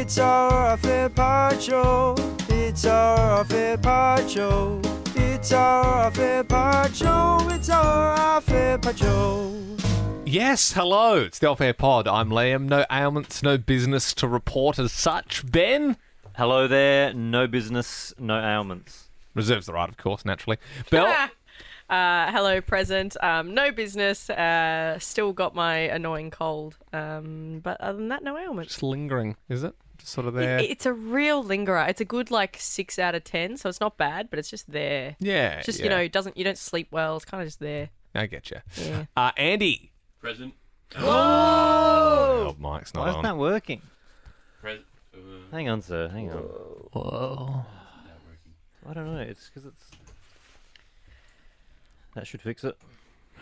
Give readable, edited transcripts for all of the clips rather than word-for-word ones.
It's our fair part show. It's our fair part show. It's our fair part show. It's our fair part show. Yes, hello. It's the Off-Air Pod. I'm Liam. No ailments, no business to report as such. Ben? Hello there. No business, no ailments. Reserves the right, of course, naturally. Belle? Hello, present. No business. Still got my annoying cold. But other than that, no ailments. Just lingering, is it? Just sort of there. It's a real lingerer. It's a good 6 out of 10, so it's not bad, but it's just there. Yeah. It's just yeah. you don't sleep well. It's kind of just there. I get you. Yeah. Andy? Present. Oh, Mike's not Why on. isn't that working? Present. Hang on, sir. Hang on. Whoa. I don't know. It's because it's... That should fix it.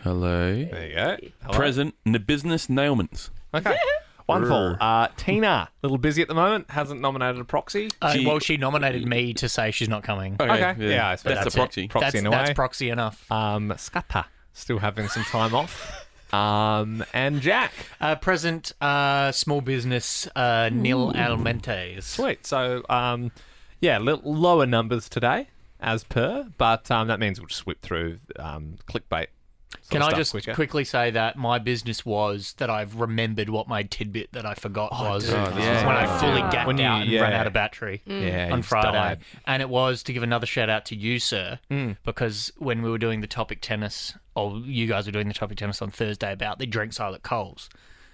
Hello. There you go. Hello. Present. No business, no ailments. Okay. Wonderful. Tina, a little busy at the moment, hasn't nominated a proxy. She nominated me to say she's not coming. Okay. Yeah, I suppose that's the proxy. Proxy in a way. That's proxy enough. Scappa, still having some time off. And Jack. Present small business nil ailmentes. Sweet. So, little lower numbers today, as per, but that means we'll just whip through clickbait. Can I just quicker. quickly say that my business was that I've remembered what my tidbit that I forgot was dude. Yeah. when I fully gapped When you- out and yeah. ran out of battery Yeah, on you Friday. died. And it was to give another shout out to you, sir, because when we were doing the topic tennis, or you guys were doing the topic tennis on Thursday about the drinks aisle at Coles,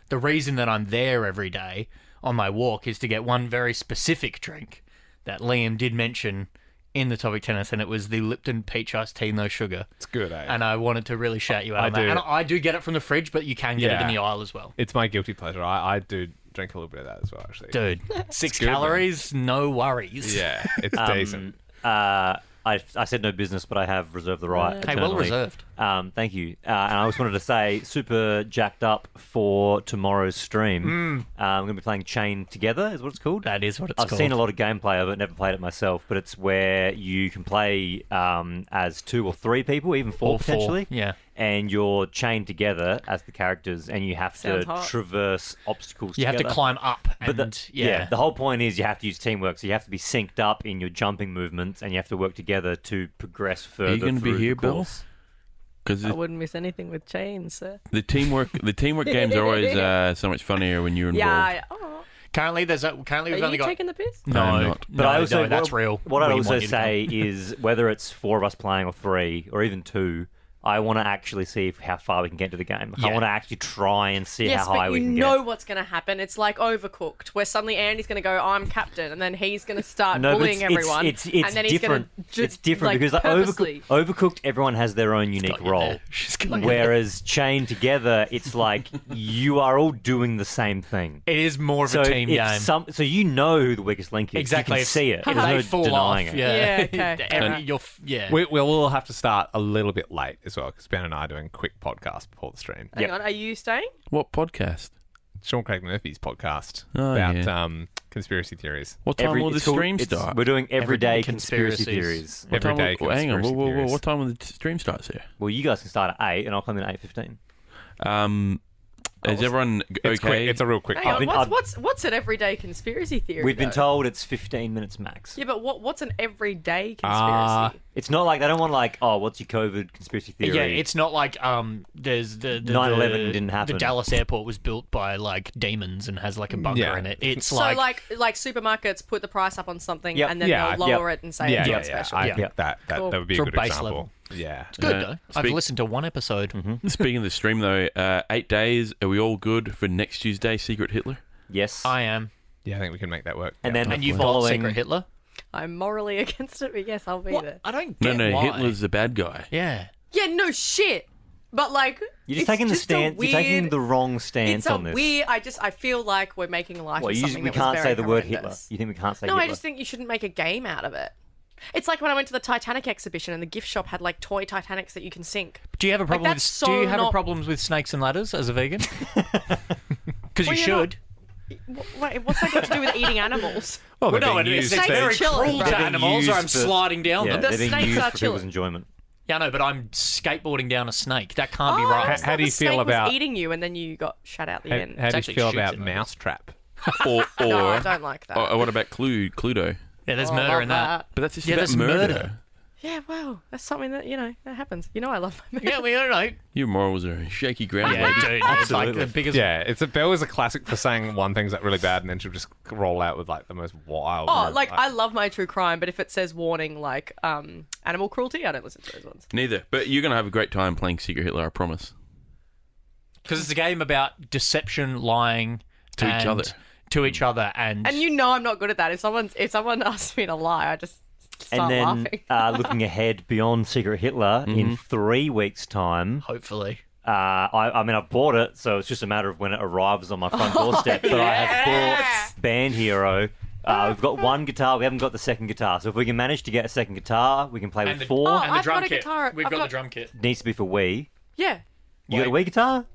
the reason that I'm there every day on my walk is to get one very specific drink that Liam did mention in the topic tennis, and it was the Lipton peach iced tea, no sugar. It's good, eh? And I wanted to really shout you out on that. do. And I do get it from the fridge, but you can get it in Yeah. the aisle as well. It's my guilty pleasure. I do drink a little bit of that as well, actually. Dude, 6 good, man. calories, no worries. Yeah, it's decent. I said no business, but I have reserved the right. Hey, well eternally. reserved. Thank you. And I just wanted to say, super jacked up for tomorrow's stream. I'm going to be playing Chain Together, is what it's called. That is what it's I've called. seen a lot of gameplay of it, never played it myself, but it's where you can play as 2 or 3 people, even 4 Or 4, potentially. yeah. And you're chained together as the characters, and you have Sounds to hot. traverse obstacles You have together. to climb up. And, But the whole point is you have to use teamwork, so you have to be synced up in your jumping movements, and you have to work together to progress further. Are you going to be through here, the Bill? course. Because I wouldn't miss anything with chains, sir. the teamwork games are always so much funnier when you're involved. Yeah. Currently, we've Are only you got... taking the piss? No, I'm not. But I also, no, that's real. What I'd We also want you to say is whether it's 4 of us playing or 3 or even 2, I want to actually see how far we can get into the game. I Yeah. want to actually try and see Yes, how high but we you can know get. what's going to happen. It's like Overcooked, where suddenly Andy's going to go, I'm captain, and then he's going to start No, but bullying everyone. It's and then he's different. going to It's different because purposely. Overcooked, everyone has their own unique got you role. there. She's got you Whereas Chained Together, it's like you are all doing the same thing. It is more of So a team game. so you know who the weakest link is. Exactly. You can see it. If There's they no fall denying off, it. yeah. Yeah, okay. Every- We'll have to start a little bit late as well, because Ben and I are doing a quick podcast before the stream. Hang on, are you staying? What podcast? Sean Craig Murphy's podcast Oh, about yeah. Conspiracy theories. What time will the it's called- stream it's- start? We're doing everyday Everyday conspiracy conspiracies. theories. What time Everyday hang on. conspiracy Whoa. theories. What time will the stream start here? Well, you guys can start at 8 and I'll come in at 8:15. Is everyone It's quick. okay? It's a real quick Hang one. on, what's an everyday conspiracy theory? We've been though? told it's 15 minutes max. Yeah, but what's an everyday Ah. conspiracy? It's not like they don't want what's your COVID conspiracy theory? Yeah, it's not like there's the 9/11 didn't happen. The Dallas airport was built by demons and has a bunker Yeah. in it. It's So like supermarkets put the price up on something Yep. and then Yeah, they'll lower it and say it's not special. I Yeah. think that Cool. would be a For good base example. level. Yeah. good Uh, though. I've speak- listened to one episode. Speaking of the stream, though, 8 days. Are we all good for next Tuesday? Secret Hitler. Yes. I am. Yeah, I think we can make that work. And Yeah. then And you Following- followed Secret Hitler? I'm morally against it, but yes, I'll be there. I don't No, get why. Hitler's the bad guy. Yeah. Yeah, no shit. But like, You're just it's taking the just a stand. Weird, You're taking the wrong stance It's a on this. weird. I feel like we're making light What, of we something that can't was say very the word Hitler. horrendous. You think we can't say No, Hitler? I just think you shouldn't make a game out of it. It's like when I went to the Titanic exhibition and the gift shop had like toy Titanics that you can sink. Do you have a problem that's with so Do you have not- a problems with snakes and ladders as a vegan? Because Well, you you're should. Wait, what's that got to do with eating animals? Well, they're no, being it's used very very chilling. cruel They're to being animals, or used I'm for- sliding down Yeah, them. The they're being snakes used are for chilling. people's enjoyment. Yeah, no, but I'm skateboarding down a snake. That can't be Oh, right. I just How thought do you the feel snake about- was eating you and then you got shut out the end? How do you actually feel shoots about in those. Mousetrap Or No, I don't like that. or what about Cluedo? Yeah, there's Oh, I murder love in that. But that's just Yeah, about there's murder. murder. Yeah, well, that's something that, that happens. I love my Yeah, we don't know. Your morals are shaky ground, Yeah, lady. dude, it's like Absolutely. the biggest. Yeah, Belle is a classic for saying one thing's like really bad and then she'll just roll out with like the most wild. Oh, like I love my true crime, but if it says warning like animal cruelty, I don't listen to those ones. Neither. But you're going to have a great time playing Secret Hitler, I promise. Because it's a game about deception, lying To each and- other. To each other, and And I'm not good at that. If someone asks me to lie, I just start And then laughing. looking ahead beyond Secret Hitler, in 3 weeks' time, hopefully. I mean, I've bought it, so it's just a matter of when it arrives on my front doorstep. But I have bought Band Hero. We've got one guitar. We haven't got the second guitar. So if we can manage to get a second guitar, we can play And with the- 4. Oh, and the I've drum got a kit. guitar. We've I've got got- the drum kit. Needs to be for Wii. yeah, You got a Wii guitar?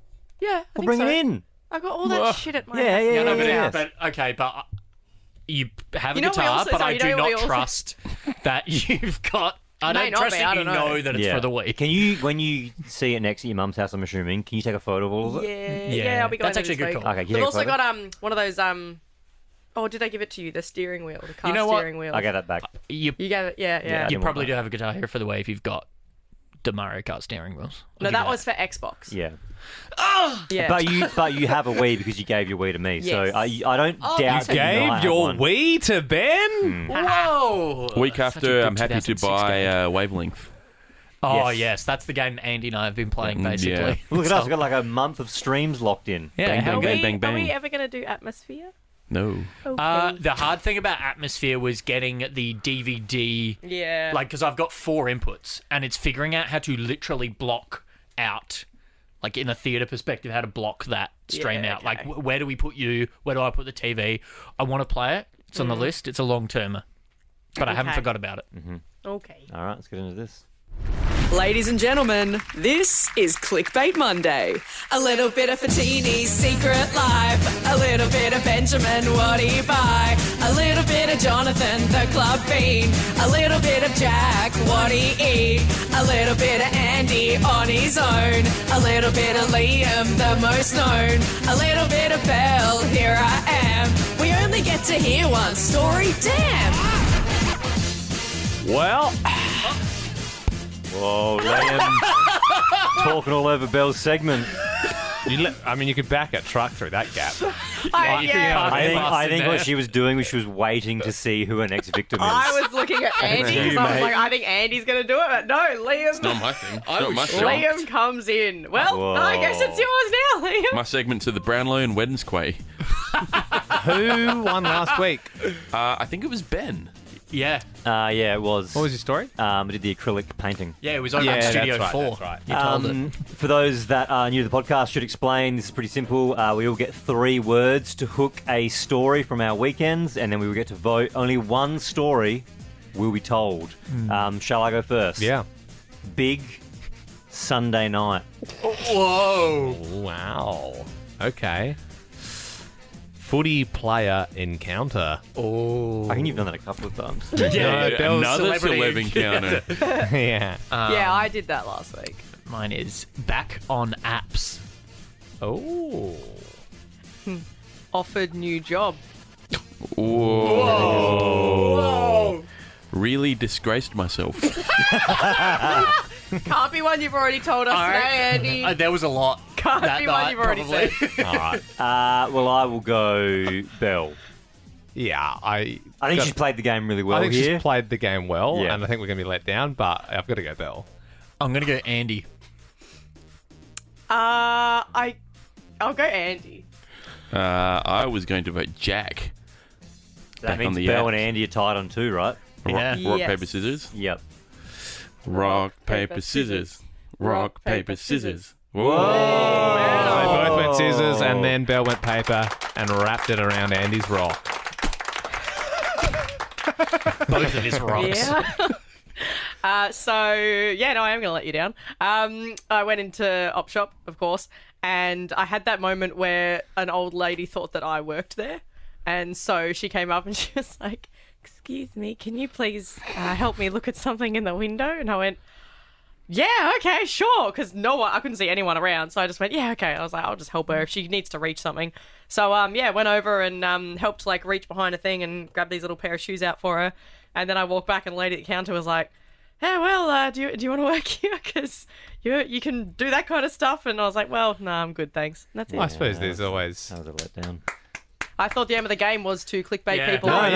yeah. I We'll think bring so. it in. I got all that shit at my Yeah, house. yeah, Yeah, no, but, yeah. but you have a You know what we guitar, also- but so I you do know what we not also- trust that you've got. I May don't not trust be, that I you don't know. know that it's Yeah. for the Wii. Can you, when you see it next to your mum's house, I'm assuming, can you take a photo of all of it? Yeah, I'll be going That's actually a this good week. call. Okay, can you We've take a also photo? got one of those Oh, did I give it to you? The steering wheel, the car You know what? steering wheel. I get that back. You You gave it, yeah. Yeah, I you didn't probably want do have a guitar here for the Wii if you've got the Mario Kart steering wheels. I'll No, give you that was for Xbox. Yeah. Yeah. But you have a Wii because you gave your Wii to me. Yes. So I don't doubt You that you might gave have your one. Wii to Ben? Whoa! Week Such a after, good I'm happy to 2016. buy Wavelength. Oh Yes. yes, that's the game Andy and I have been playing Yeah. basically. Look at us, we've got like a month of streams locked in. Yeah, Bang, how bang, we- bang, bang, Are we bang. ever going to do Atmosphere? No. Okay. The hard thing about Atmosphere was getting the DVD, yeah. like, because I've got 4 inputs, and it's figuring out how to literally block out, like in a theatre perspective, how to block that stream Yeah, out. Like, okay. where do we put you? Where do I put the TV? I want to play it. It's on the list. It's a long termer, but I haven't Okay. forgot about it. Okay. All right, let's get into this. Ladies and gentlemen, this is Clickbait Monday. A little bit of Fatini's secret life. A little bit of Benjamin, what he buy. A little bit of Jonathan, the club fiend. A little bit of Jack, what he eat. A little bit of Andy on his own. A little bit of Liam, the most known. A little bit of Belle, here I am. We only get to hear one story, damn. Well, Whoa, Liam talking all over Belle's segment. you could back a truck through that gap. Yeah. I think what she was doing was she was waiting to see who her next victim is. I was looking at Andy because I was mate. like, I think Andy's going to do it, but no, Liam. Not my thing. Not my show. Liam comes in. Well, Whoa. I guess it's yours now, Liam. My segment to the Brownlow and Wednesquay. Who won last week? I think it was Ben. Yeah, Yeah, it was. What was your story? I did the acrylic painting. yeah, it was over in Studio that's 4. right, that's right. You told it. For those that are new to the podcast, should explain, this is pretty simple. We all get 3 words to hook a story from our weekends, and then we will get to vote. Only one story will be told. Shall I go first? Yeah. Big Sunday night. Whoa! Wow. Okay. Footy player encounter. Oh. I think you've done that a couple of times. Yeah, Bell's Another celebrity. celeb encounter. Yeah. Yeah, I did that last week. Mine is back on apps. Oh. Offered new job. Whoa. Really disgraced myself. Can't be one you've already told us today, Andy. There was a lot. Can't that be one night, you've already probably. said. All right. Well, I will go Belle. Yeah, I think she's played the game really well I think here. she's played the game well, Yeah. and I think we're going to be let down, but I've got to go Belle. I'm going to go Andy. I'll go Andy. I was going to vote Jack. that back on means the Belle apps. and Andy are tied on 2, right? Yeah. Rock, Yes. paper, scissors. Yep. Rock, paper, scissors. Rock, paper, scissors. Whoa. They both went scissors, and then Belle went paper and wrapped it around Andy's rock. Both of his rocks. Yeah. I am going to let you down. I went into Op Shop, of course, and I had that moment where an old lady thought that I worked there. And so she came up and she was like, "Excuse me, can you please help me look at something in the window?" And I went, yeah, okay, sure, because I couldn't see anyone around, so I just went, yeah, okay. I was like, I'll just help her if she needs to reach something. So, went over and helped, like, reach behind a thing and grab these little pair of shoes out for her. And then I walked back and the lady at the counter was like, hey, well, do you want to work here? Because you can do that kind of stuff. And I was like, well, no, I'm good, thanks. And that's it. I suppose there's always... That was a letdown. I thought the aim of the game was to clickbait Yeah. people. No,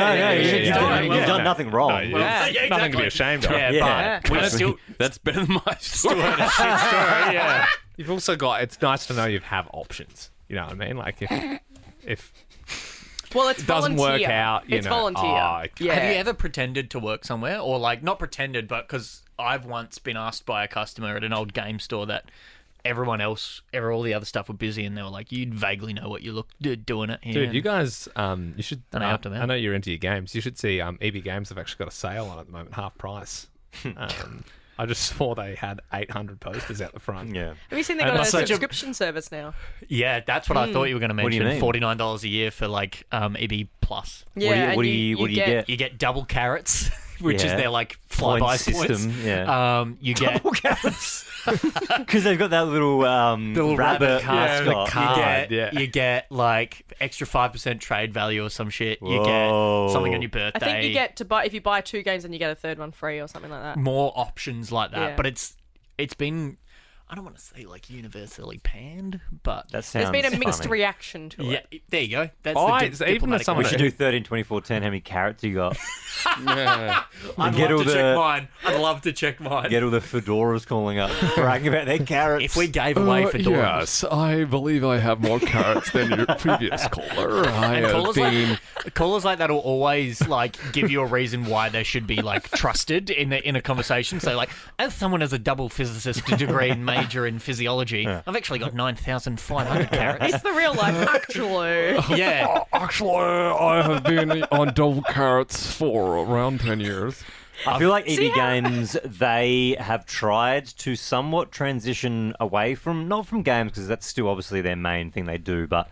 You've done nothing wrong. Nothing to be ashamed of. Yeah, but we still That's better than my story. yeah. You've also got... It's nice to know you have options. You know what I mean? Like, if Well, it's it doesn't volunteer. work out, It's you know... volunteer. Yeah. Have you ever pretended to work somewhere, or like not pretended, but because I've once been asked by a customer at an old game store that everyone else, all the other stuff were busy, and they were like, "You'd vaguely know what you look doing it." Here. Dude, you guys, you should... And I helped them out. I know you're into your games. You should see EB Games have actually got a sale on at the moment, half price. I just saw they had 800 posters out the front. Yeah. Have you seen they And got a it's such a- subscription service now? Yeah, that's what I thought you were going to What do you mention. mean? $49 a year for like EB Plus. Yeah. What do and you get? You get double carrots, which is Yeah. their like Point flyby system, points. yeah. You get Because they've got that little rabbit mascot. card. you get like extra 5% trade value or some shit. You Whoa. get something on your birthday. I think you get to buy if you buy 2 games and you get a third one free or something like that. more options like that. Yeah. But it's been, I don't want to say like universally panned, but That sounds There's been a mixed funny. reaction to yeah, it. there you go. That's Oh, the it's even diplomatic someone We way. should do 13, 24, 10. How many carrots you got? I'd get all love to the- check mine. I'd love to check mine. Get all the fedoras calling up, bragging about their carrots. If we gave away fedoras. Yes, I believe I have more carrots than your previous caller. I And have callers callers like that will always like give you a reason why they should be like trusted in a conversation. So like, as someone as a double physicist degree and major in physiology, I've actually got 9,500 carrots. It's the real life, actually. Yeah, Actually, I have been on double carrots for around 10 years. I feel like See EB how- Games, they have tried to somewhat transition away from, not from games, because that's still obviously their main thing they do, but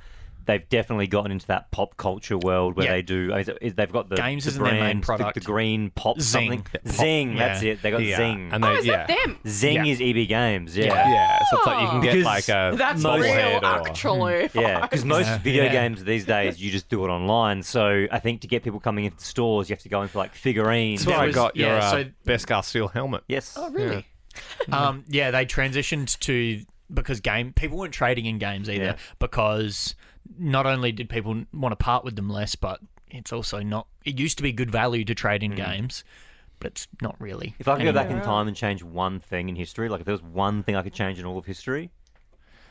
they've definitely gotten into that pop culture world where Yeah. they do, they've got the Games the isn't their main brand, product. The green pop Zing. something. Zing, Yeah. that's it. They got Yeah. Zing. And Oh, they, is that them? Zing Yeah. is EB Games, yeah. Yeah, so it's like you can get Because like a That's bobblehead real, or... actually. Yeah, because most video Yeah. games these days, you just do it online. So I think to get people coming into stores, you have to go in for like figurines. That's where I was- got your yeah, so- Beskar steel helmet. Yes. Oh, really? yeah, they transitioned to because people weren't trading in games either Yeah. because not only did people want to part with them less, but it's also not. It used to be good value to trade in games, but it's not really. If I could go anymore. back in time and change one thing in history, like if there was one thing I could change in all of history,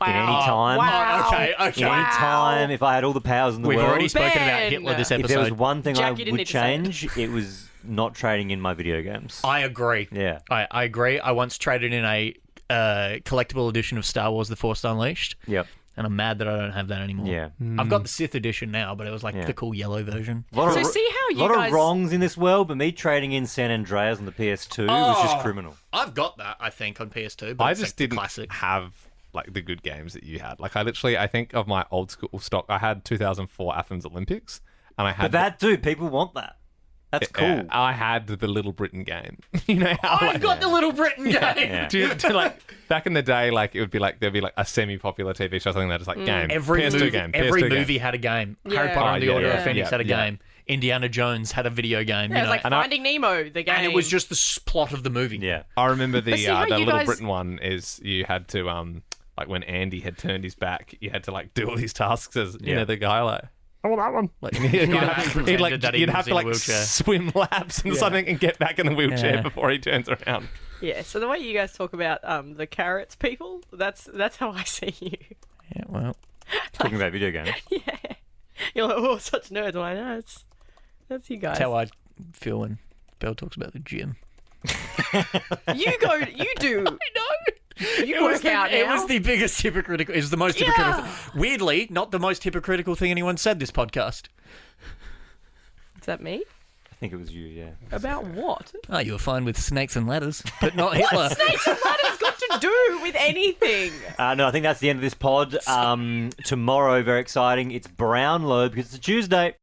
Wow. in any time, Wow. Okay. in any time, if I had all the powers in the We've world, already spoken about Ben! Hitler this if there was episode. one thing Jack, I you didn't would need to say it. change, it was not trading in my video games. I agree. Yeah. I agree. I once traded in a collectible edition of Star Wars: The Force Unleashed, Yep. and I'm mad that I don't have that anymore. Yeah. I've got the Sith edition now, but it was like Yeah. the cool yellow version. A lot So of, see how you lot guys- of wrongs in this world, but me trading in San Andreas on the PS2 was just criminal. I've got that, I think, on PS2. But I it's just like the didn't classic. have like the good games that you had. Like I think of my old school stock. I had 2004 Athens Olympics, and I had But that, dude, people want that. That's cool. I had the Little Britain game. You know how I've got the Little Britain game. Yeah. like back in the day, like it would be like there'd be like a semi-popular TV show, something that is like game, Every PS2 movie, game, every PS2 game. movie had a game. Yeah. Harry Potter and the yeah, Order yeah, of Phoenix yeah, had a yeah. game. Indiana Jones had a video game. Yeah, you it's know, like Finding Nemo, the game. and it was just the plot of the movie. Yeah. I remember the see how the you Little guys- Britain one is you had to like when Andy had turned his back, you had to like do all these tasks as you Yeah. know the guy like. Oh, that one. Like, you'd pretended that he you'd was have in to a like wheelchair. swim laps and something and get back in the wheelchair Yeah. before he turns around. Yeah, so the way you guys talk about the carrots people, that's how I see you. Yeah, well, Talking about video games. You're like, oh, such nerds. I'm like, no, that's you guys. that's how I feel when Belle talks about the gym. You do. I know. You work out now. It was the biggest hypocritical. It was the most hypocritical. Weirdly, not the most hypocritical thing anyone said this podcast. Is that me? I think it was you, yeah. About what? Oh, you were fine with snakes and ladders, but not Hitler. Snakes and ladders got to do with anything? No, I think that's the end of this pod. Tomorrow, very exciting. It's Brownlow because it's a Tuesday.